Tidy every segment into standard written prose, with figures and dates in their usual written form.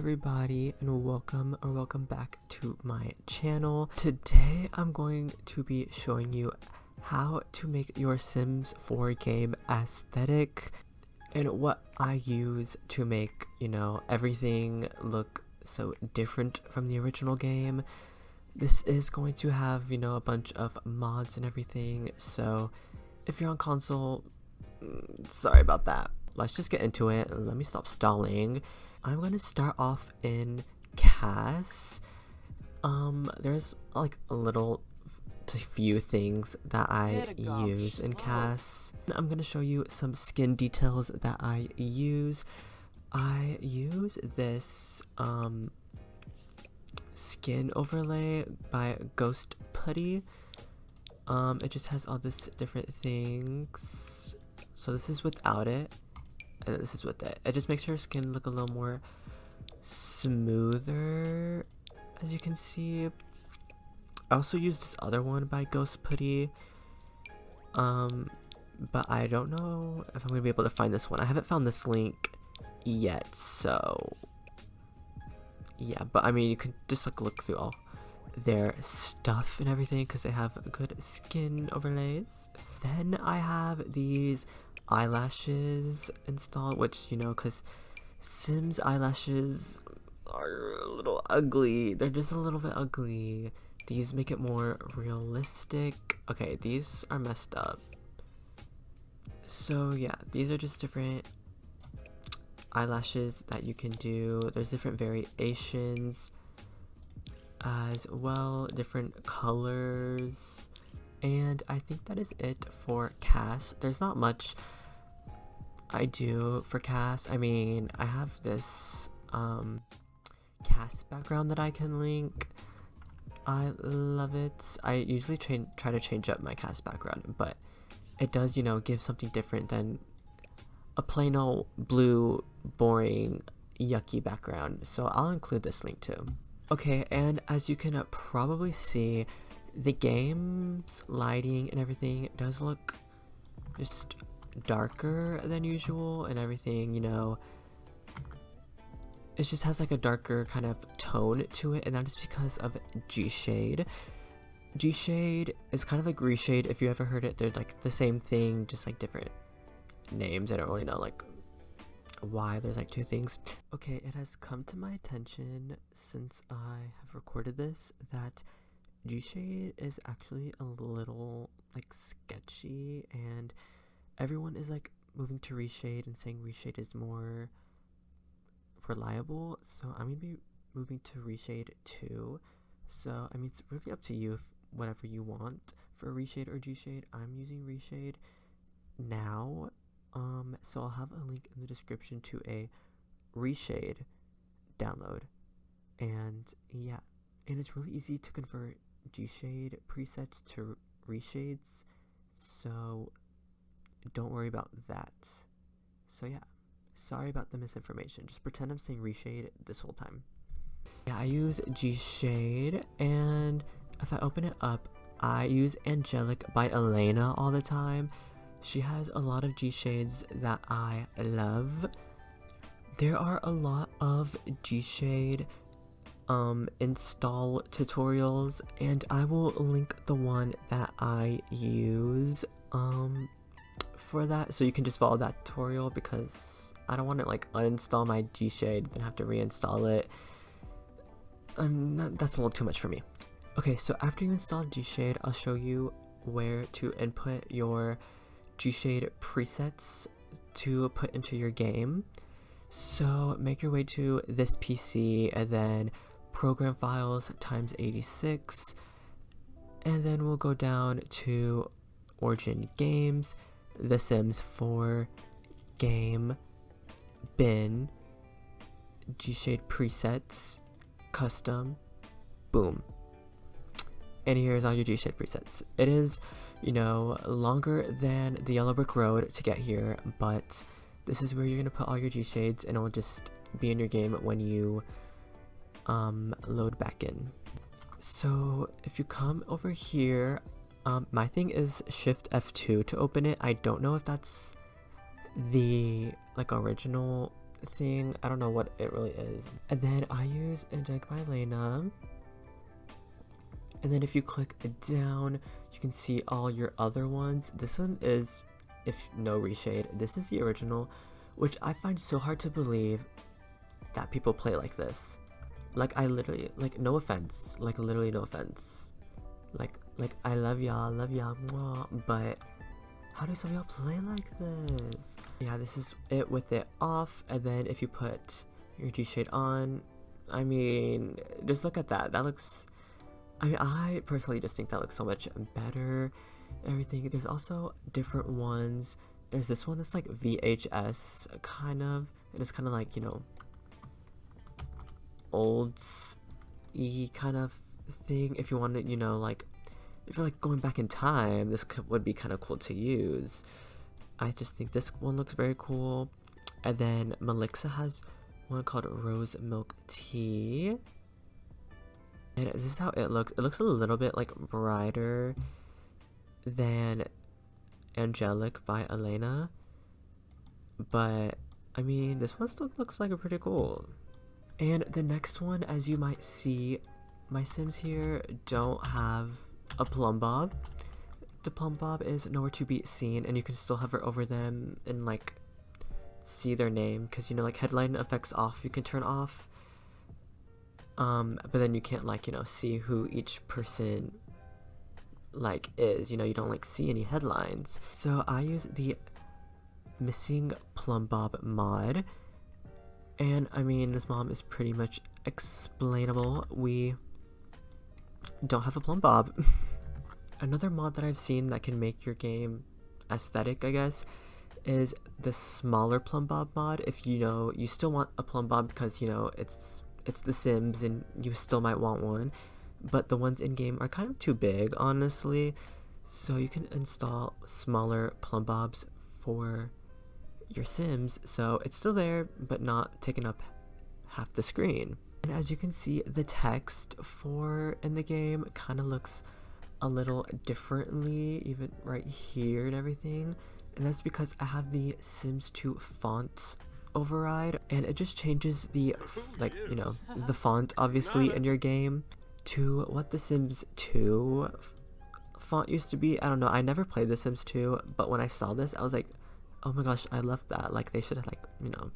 everybody, and welcome back to my channel. Today I'm going to be showing you how to make your Sims 4 game aesthetic and what I use to make, everything look so different from the original game. This is going to have, a bunch of mods and everything, so if you're on console, sorry about that. Let's just get into it. Let me stop stalling. I'm going to start off in CAS. There's like a little to few things that I use in CAS. I'm going to show you some skin details that I use. I use this skin overlay by Ghost Putty. It just has all this different things. So this is without it, and this is with it. It just makes your skin look a little more smoother, as you can see. I also use this other one by Ghost Putty, but I don't know if I'm gonna be able to find this one. I haven't found this link yet, so yeah. But I mean, you can just like look through all their stuff and everything because they have good skin overlays. Then I have these eyelashes installed, which because Sims eyelashes are a little ugly. They're just a little bit ugly. These make it more realistic. Okay, these are messed up. So yeah, these are just different eyelashes that you can do. There's different variations as well, different colors, and I think that is it for CAS. There's not much I do for CAS. I mean, I have this CAS background that I can link. I love it. I usually try to change up my CAS background, but it does, give something different than a plain old blue, boring, yucky background. So I'll include this link too. Okay, and as you can probably see, the game's lighting and everything does look just darker than usual and everything, it just has like a darker kind of tone to it, and that is because of gshade. Gshade is kind of like reshade, if you ever heard it. They're like the same thing, just like different names. I don't really know like why there's like two things. Okay, it has come to my attention since I have recorded this that gshade is actually a little like sketchy, and everyone is like moving to reshade and saying reshade is more reliable, so I'm gonna be moving to reshade too. So I mean, it's really up to you if whatever you want for reshade or gshade. I'm using reshade now, so I'll have a link in the description to a reshade download, and yeah, and it's really easy to convert gshade presets to reshades, so don't worry about that. So yeah, sorry about the misinformation. Just pretend I'm saying reshade this whole time. Yeah, I use gshade, and if I open it up, I use Angelic by Elena all the time. She has a lot of gshades that I love. There are a lot of gshade install tutorials, and I will link the one that I use for that, so you can just follow that tutorial, because I don't want to like uninstall my gshade then have to reinstall it. That's a little too much for me. Okay, so after you install gshade, I'll show you where to input your gshade presets to put into your game. So make your way to this PC, and then program files times 86, and then we'll go down to Origin Games, The Sims 4 Game, Bin, gshade presets, custom, boom. And here's all your gshade presets. It is, longer than the yellow brick road to get here, but this is where you're gonna put all your gshades, and it will just be in your game when you load back in. So if you come over here, my thing is Shift F2 to open it. I don't know if that's the like original thing. I don't know what it really is. And then I use Inject by Elena. And then if you click down, you can see all your other ones. This one is, if no reshade, this is the original, which I find so hard to believe that people play like this. Like, I literally, like, no offense, like, literally no offense. Like, I love y'all, mwah, but how do some of y'all play like this? Yeah, this is it with it off, and then if you put your gshade on, I mean, just look at that. That looks, I mean, I personally just think that looks so much better. Everything. There's also different ones. There's this one that's like VHS kind of, and it's kind of like, you know, old-y kind of thing. If you want to, you know, like, if you're like going back in time, this would be kind of cool to use. I just think this one looks very cool. And then Melixa has one called Rose Milk Tea. And this is how it looks. It looks a little bit like brighter than Angelic by Elena. But, I mean, this one still looks like a pretty cool. And the next one, as you might see, my Sims here don't have a plumbob. The plumbob is nowhere to be seen, and you can still hover over them and like see their name, because, you know, like, headline effects off, you can turn off. But then you can't, like, you know, see who each person like is, you know, you don't like see any headlines. So I use the missing plumbob mod, and I mean, this mod is pretty much explainable. We don't have a plumbob. Another mod that I've seen that can make your game aesthetic, I guess, is the smaller plumbob mod. If you know you still want a plumbob because, you know, it's The Sims and you still might want one, but the ones in game are kind of too big, honestly. So you can install smaller plumbobs for your Sims, so it's still there but not taking up half the screen. And as you can see, the text for in the game kind of looks a little differently, even right here and everything, and that's because I have the Sims 2 font override, and it just changes the, like, you know, the font obviously in your game to what the Sims 2 font used to be. I don't know, I never played the Sims 2, but when I saw this I was like, oh my gosh, I love that. Like, they should have, like, you know,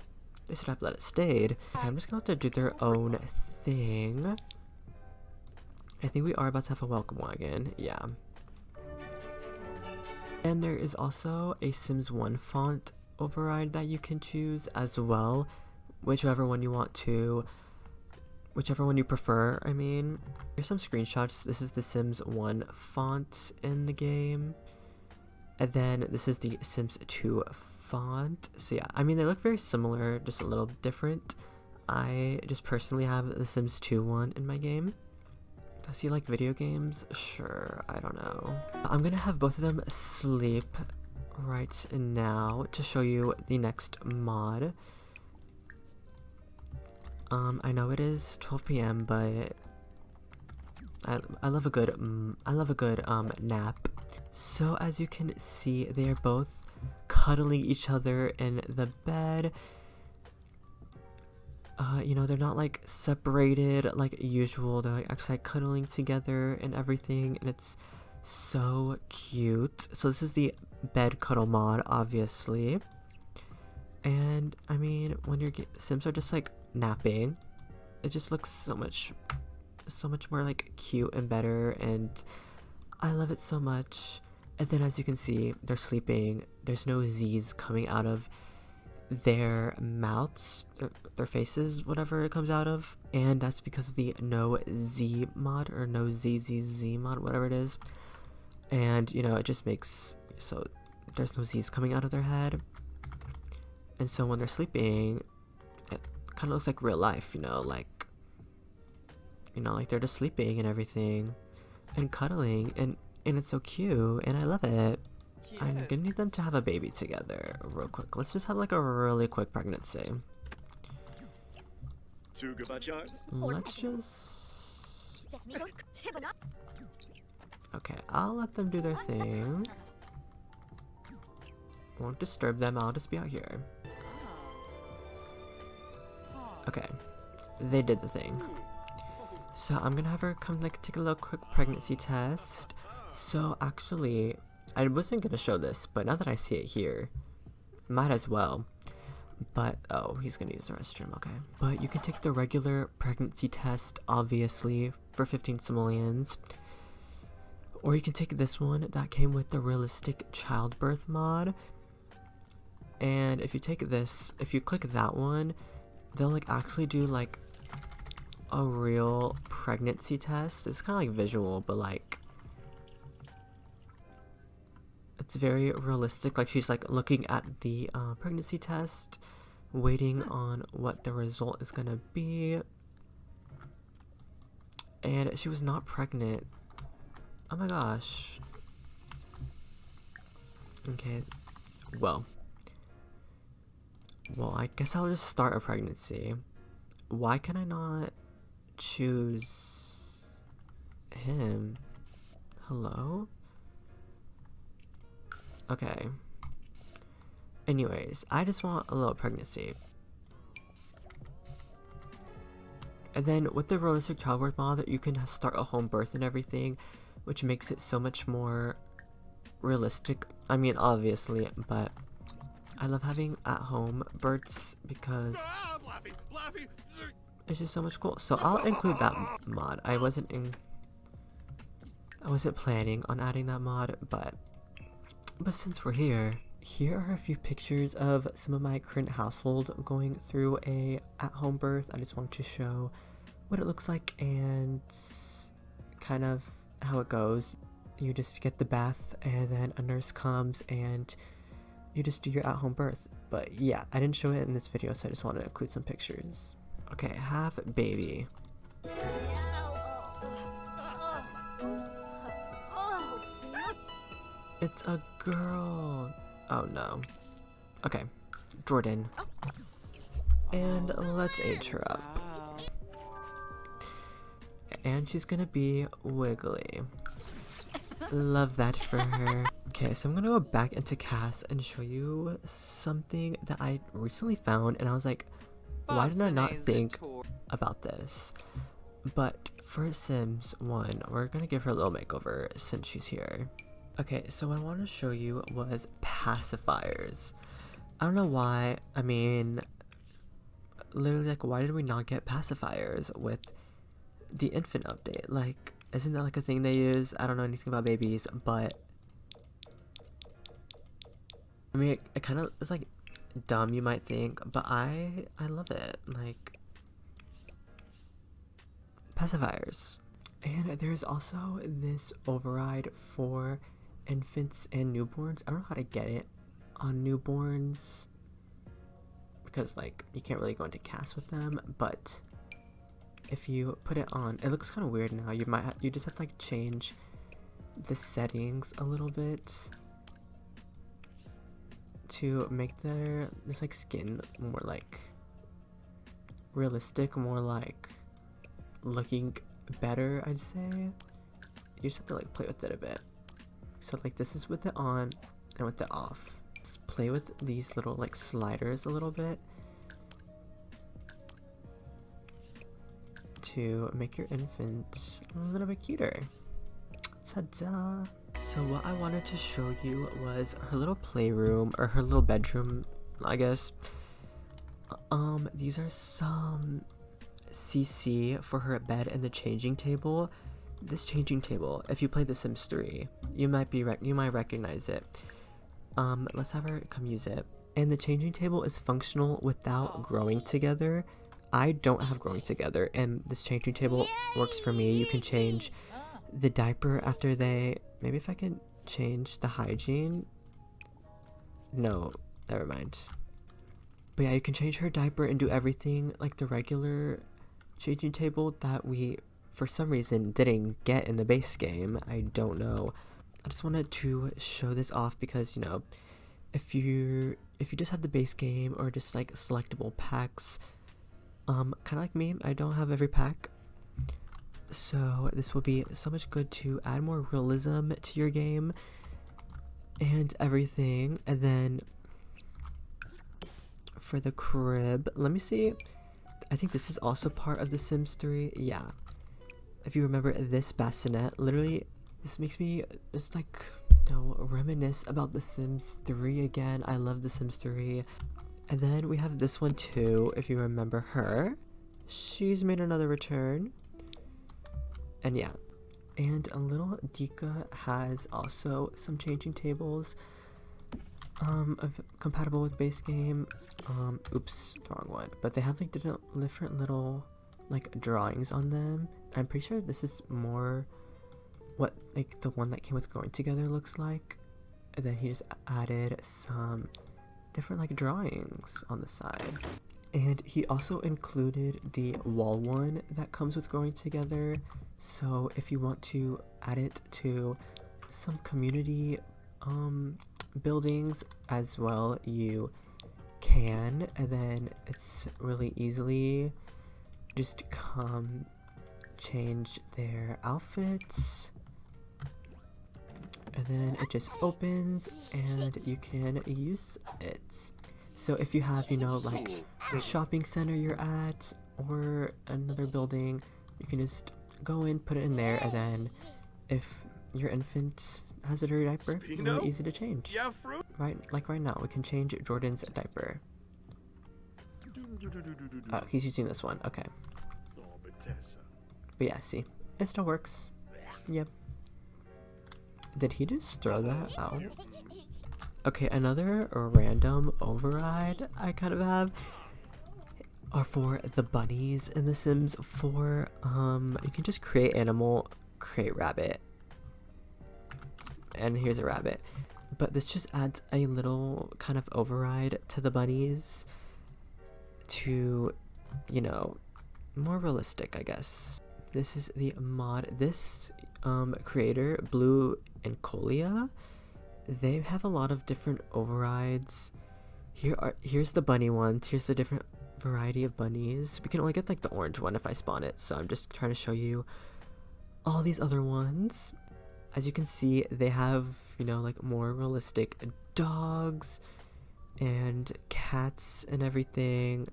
they should have let it stayed. Okay, I'm just gonna have to do their own thing. I think we are about to have a welcome wagon, yeah. And there is also a Sims 1 font override that you can choose as well, whichever one you want to, whichever one you prefer. I mean, here's some screenshots. This is the Sims 1 font in the game, and then this is the Sims 2 font. So yeah, I mean, they look very similar, just a little different. I just personally have the Sims 2 one in my game. Does he like video games? Sure, I don't know. I'm gonna have both of them sleep right now to show you the next mod. I know it is 12 p.m, but I love a good nap. So as you can see, they are both cuddling each other in the bed. You know, they're not like separated like usual. They're like actually like cuddling together and everything, and it's so cute. So this is the bed cuddle mod, obviously. And I mean, when your Sims are just like napping, it just looks so much more like cute and better, and I love it so much. And then as you can see, they're sleeping. There's no Z's coming out of their mouths, their faces, whatever it comes out of, and that's because of the no Z mod, or no ZZZ mod, whatever it is. And you know, it just makes so there's no Z's coming out of their head, and so when they're sleeping, it kind of looks like real life, you know, like they're just sleeping and everything and cuddling, and it's so cute, and I love it. I'm gonna need them to have a baby together real quick. Let's just have like a really quick pregnancy. Let's just... Okay, I'll let them do their thing. Won't disturb them, I'll just be out here. Okay, they did the thing. So I'm gonna have her come like take a little quick pregnancy test. So actually, I wasn't gonna show this, but now that I see it here, might as well. But oh, he's gonna use the restroom, okay. But you can take the regular pregnancy test, obviously, for 15 simoleons. Or you can take this one that came with the realistic childbirth mod. And if you take this, if you click that one, they'll like actually do like a real pregnancy test. It's kind of like visual, but like it's very realistic. Like she's like looking at the pregnancy test, waiting on what the result is gonna be. And she was not pregnant. Oh my gosh. Okay, well, I guess I'll just start a pregnancy. Why can I not choose him? Hello? Okay. Anyways, I just want a little pregnancy. And then with the realistic childbirth mod, you can start a home birth and everything, which makes it so much more realistic. I mean, obviously, but I love having at-home births because it's just so much cool. So I'll include that mod. I wasn't planning on adding that mod, but since we're here are a few pictures of some of my current household going through a at-home birth. I just want to show what it looks like and kind of how it goes. You just get the bath and then a nurse comes and you just do your at-home birth. But yeah, I didn't show it in this video, so I just wanted to include some pictures. Okay, have baby. It's a girl. Oh no. Okay, Jordan. And let's age her up. And she's gonna be wiggly. Love that for her. Okay, so I'm gonna go back into Cass and show you something that I recently found, and I was like, why did I not think about this? But for Sims 1, we're gonna give her a little makeover since she's here. Okay, so what I want to show you was pacifiers. I don't know why. I mean, literally, like, why did we not get pacifiers with the infant update? Like, isn't that like a thing they use? I don't know anything about babies, but I mean, it kind of is like dumb, you might think, but I love it. Like, pacifiers. And there's also this override for infants and newborns. I don't know how to get it on newborns because like you can't really go into Cass with them, but if you put it on, it looks kind of weird now. You just have to like change the settings a little bit to make their like skin more like realistic, more like looking better, I'd say. You just have to like play with it a bit. So like this is with it on and with it off. Just play with these little like sliders a little bit to make your infant a little bit cuter. Ta-da! So what I wanted to show you was her little playroom, or her little bedroom, I guess. These are some CC for her bed and the changing table. This changing table, if you play The Sims 3, you might recognize it. Let's have her come use it. And the changing table is functional without growing together. I don't have growing together, and this changing table works for me. You can change the diaper after they... Maybe if I can change the hygiene? No, never mind. But yeah, you can change her diaper and do everything like the regular changing table that we, for some reason, didn't get in the base game. I don't know. I just wanted to show this off because, you know, if you just have the base game or just like selectable packs, kind of like me, I don't have every pack. So this will be so much good to add more realism to your game and everything. And then for the crib, let me see I think this is also part of The Sims 3. Yeah. If you remember this bassinet, literally, this makes me just like, reminisce about The Sims 3 again. I love The Sims 3. And then we have this one too, if you remember her. She's made another return. And yeah. And a little Dika has also some changing tables. Compatible with base game. Oops, wrong one. But they have like different little like drawings on them. I'm pretty sure this is more what like the one that came with Going Together looks like. And then he just added some different like drawings on the side. And he also included the wall one that comes with Growing Together. So if you want to add it to some community buildings as well, you can. And then it's really easily just change their outfits. And then it just opens and you can use it. So if you have, like a shopping center you're at or another building, you can just go in, put it in there, and then if your infant has a dirty diaper, really easy to change. Right, like right now, we can change Jordan's diaper. Oh, he's using this one, okay. But yeah, see, it still works. Yep. Did he just throw that out? Okay, another random override I kind of have are for the bunnies in The Sims 4. You can just create animal, create rabbit. And here's a rabbit. But this just adds a little kind of override to the bunnies to, more realistic, I guess. This is the mod. This creator, Blue and Colia, they have a lot of different overrides. Here's the bunny ones. Here's the different variety of bunnies. We can only get like the orange one if I spawn it, so I'm just trying to show you all these other ones. As you can see, they have, like more realistic dogs and cats and everything.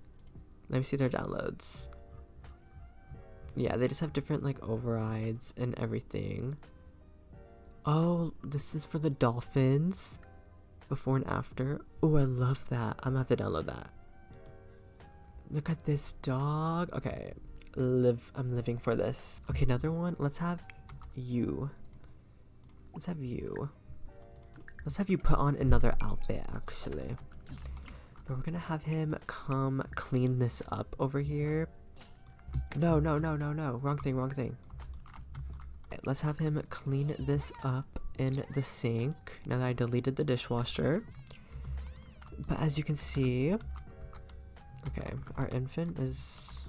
Let me see their downloads. Yeah, they just have different like overrides and everything. Oh, this is for the dolphins. Before and after. Oh, I love that. I'm gonna have to download that. Look at this dog. Okay, I'm living for this. Okay, another one. Let's have you. Let's have you put on another outfit, actually. But we're gonna have him come clean this up over here. No. Wrong thing. Let's have him clean this up in the sink now that I deleted the dishwasher. But as you can see, okay, our infant is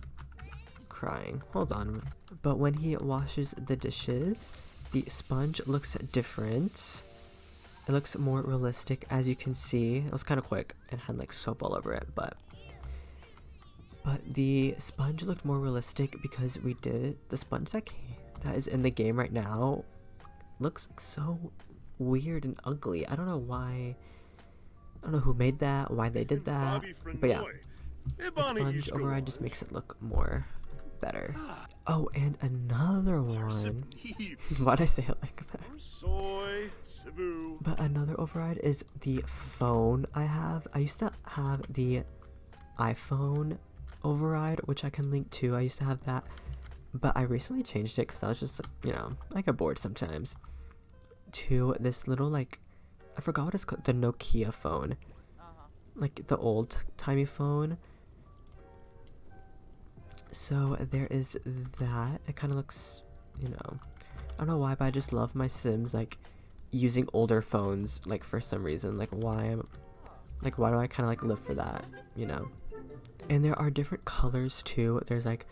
crying. Hold on. But when he washes the dishes, the sponge looks different. It looks more realistic, as you can see. It was kind of quick and had like soap all over it, but the sponge looked more realistic because we did the sponge that is in the game right now looks like so weird and ugly. I don't know why. I don't know who made that, why they did that, but yeah, the sponge override just makes it look more better. Oh, and another one. Why'd I say it like that? But another override is the phone I have. I used to have the iPhone override, which I can link to. I used to have that, but I recently changed it because I was just, I get bored sometimes, to this little, like, I forgot what it's called, the Nokia phone. Like the old timey phone. So there is that. It kind of looks, I don't know why, but I just love my Sims, like, using older phones, like, for some reason. Like, why do I kind of, like, live for that, And there are different colors, too. There's, like,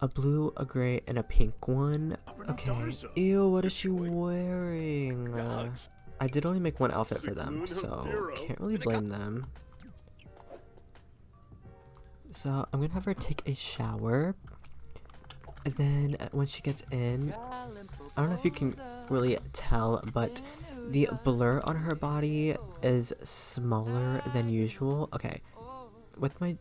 a blue, a gray, and a pink one. Okay. Ew, what is she wearing? I did only make one outfit for them, so can't really blame them. So I'm gonna have her take a shower, and then when she gets in, I don't know if you can really tell, but the blur on her body is smaller than usual. Okay, with my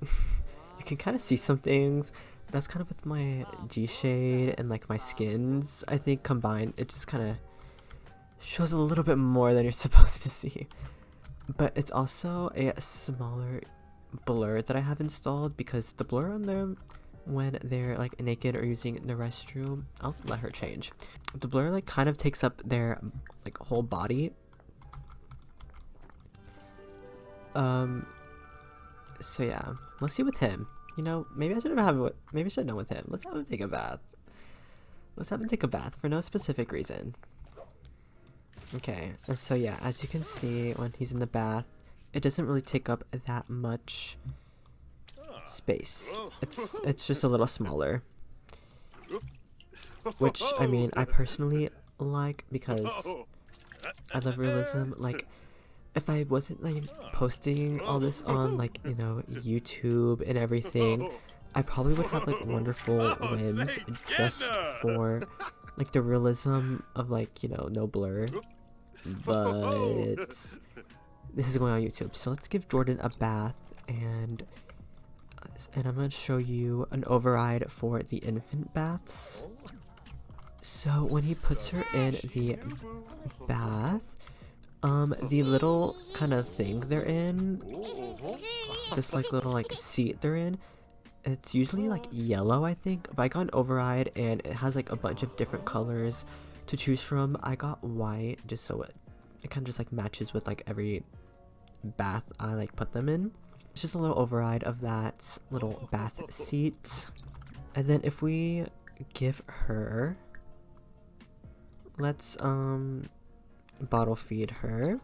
you can kind of see some things. That's kind of with my gshade and like my skins, I think combined, it just kind of shows a little bit more than you're supposed to see. But it's also a smaller blur that I have installed, because the blur on them when they're like naked or using the restroom, I'll let her change. The blur like kind of takes up their like whole body. So yeah, let's see with him. You know, maybe I should have maybe I should have done with him. Let's have him take a bath. Let's have him take a bath for no specific reason. Okay, and so yeah, as you can see when he's in the bath, it doesn't really take up that much space. It's just a little smaller. Which, I mean, I personally like, because I love realism. Like, if I wasn't like posting all this on like, you know, YouTube and everything, I probably would have like wonderful limbs just for like the realism of like, you know, no blur. But this is going on YouTube, so let's give Jordan a bath, and I'm going to show you an override for the infant baths. So when he puts her in the bath, the little kind of thing they're in, this like little like seat they're in, it's usually like yellow, I think, but I got an override and it has like a bunch of different colors to choose from. I got white just so it kind of just like matches with like every bath I like put them in. It's just a little override of that little bath seat. And then if we give her, let's bottle feed her.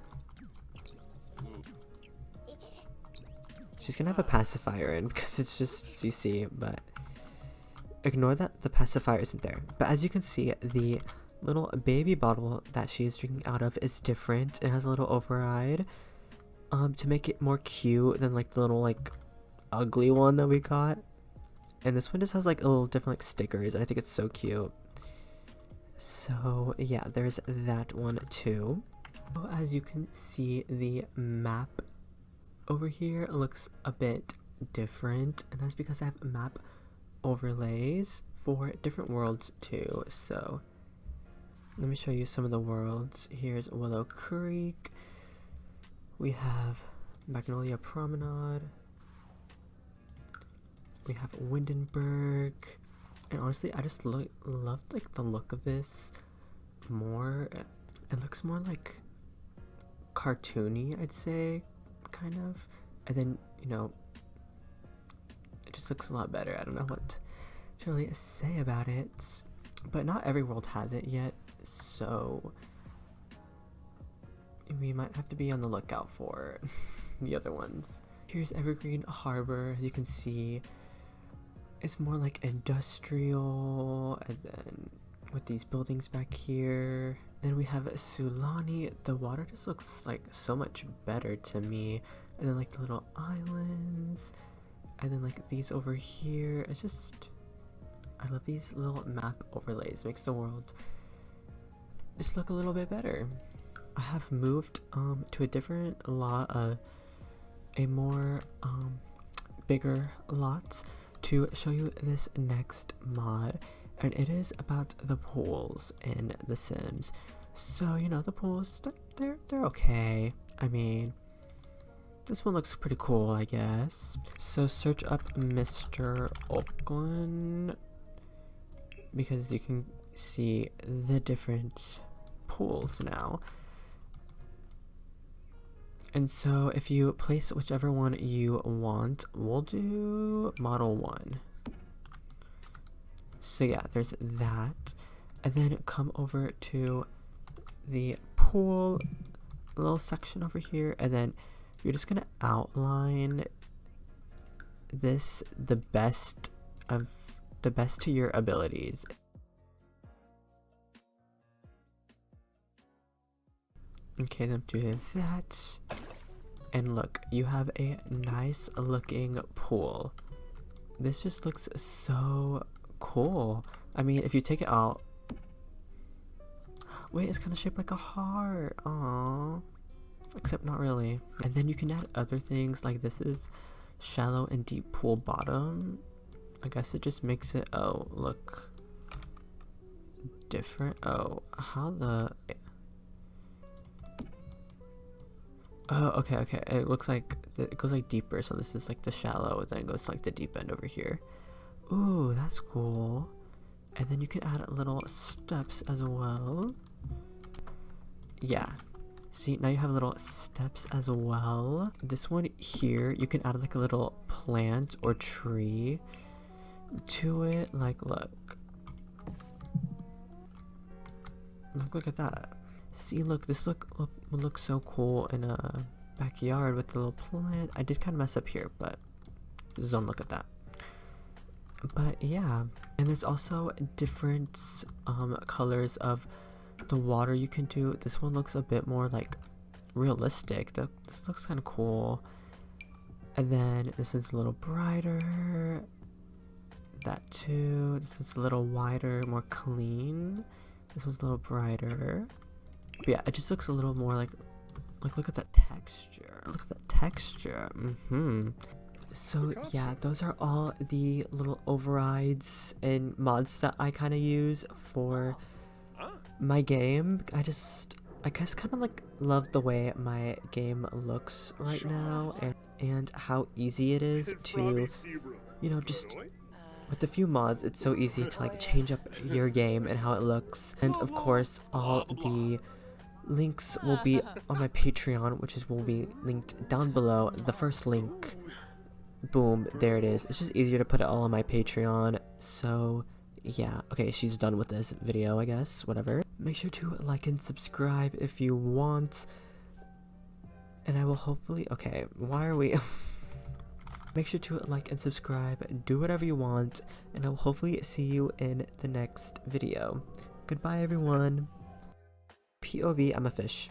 She's gonna have a pacifier in because it's just CC, but ignore that the pacifier isn't there. But as you can see, the little baby bottle that she's drinking out of is different. It has a little override to make it more cute than like the little like ugly one that we got. And this one just has like a little different like stickers, and I think it's so cute. So yeah, there's that one too. So as you can see, the map over here looks a bit different, and that's because I have map overlays for different worlds too. So let me show you some of the worlds. Here's Willow Creek. We have Magnolia Promenade. We have Windenburg. And honestly, I just love like the look of this more. It looks more like cartoony, I'd say, kind of. And then, you know, it just looks a lot better. I don't know what to really say about it, but not every world has it yet, so we might have to be on the lookout for the other ones. Here's Evergreen Harbor. As you can see, it's more like industrial, and then with these buildings back here. Then we have Sulani. The water just looks like so much better to me. And then like the little islands, and then like these over here. It's just, I love these little map overlays. Makes the world just look a little bit better. I have moved to a different lot, a more bigger lot, to show you this next mod, and it is about the pools in The Sims. So, you know, the pools, they're okay. I mean, this one looks pretty cool, I guess. So search up Mr. Oakland, because you can see the different pools now. And so if you place whichever one you want, we'll do model 1. So yeah, there's that. And then come over to the pool little section over here, and then you're just gonna outline this the best to your abilities. Okay, then do that. And look, you have a nice looking pool. This just looks so cool. I mean, if you take it out, wait, it's kind of shaped like a heart. Aww. Except not really. And then you can add other things, like this is shallow and deep pool bottom. I guess it just makes it, oh, look different. Oh, how the... Oh, okay, okay. It looks like it goes like deeper. So this is like the shallow, and then it goes to like the deep end over here. Ooh, that's cool. And then you can add little steps as well. Yeah. See, now you have little steps as well. This one here, you can add like a little plant or tree to it. Like, look at that. See, look, this would look so cool in a backyard with the little plant. I did kind of mess up here, but just don't look at that. But yeah, and there's also different colors of the water you can do. This one looks a bit more like realistic. This looks kind of cool. And then this is a little brighter. That too. This is a little wider, more clean. This one's a little brighter. But yeah, it just looks a little more like look at that texture. Look at that texture. So yeah, those are all the little overrides and mods that I kind of use for my game. I guess kind of like love the way my game looks right now, and how easy it is to, you know, just with a few mods, it's so easy to like change up your game and how it looks. And of course, all the links will be on my Patreon, will be linked down below. The first link, boom, there it is. It's just easier to put it all on my Patreon. So yeah, okay, she's done with this video, I guess, whatever. Make sure to like and subscribe if you want, and I will hopefully, okay, why are we make sure to like and subscribe, do whatever you want, and I will hopefully see you in the next video. Goodbye everyone. POV, I'm a fish.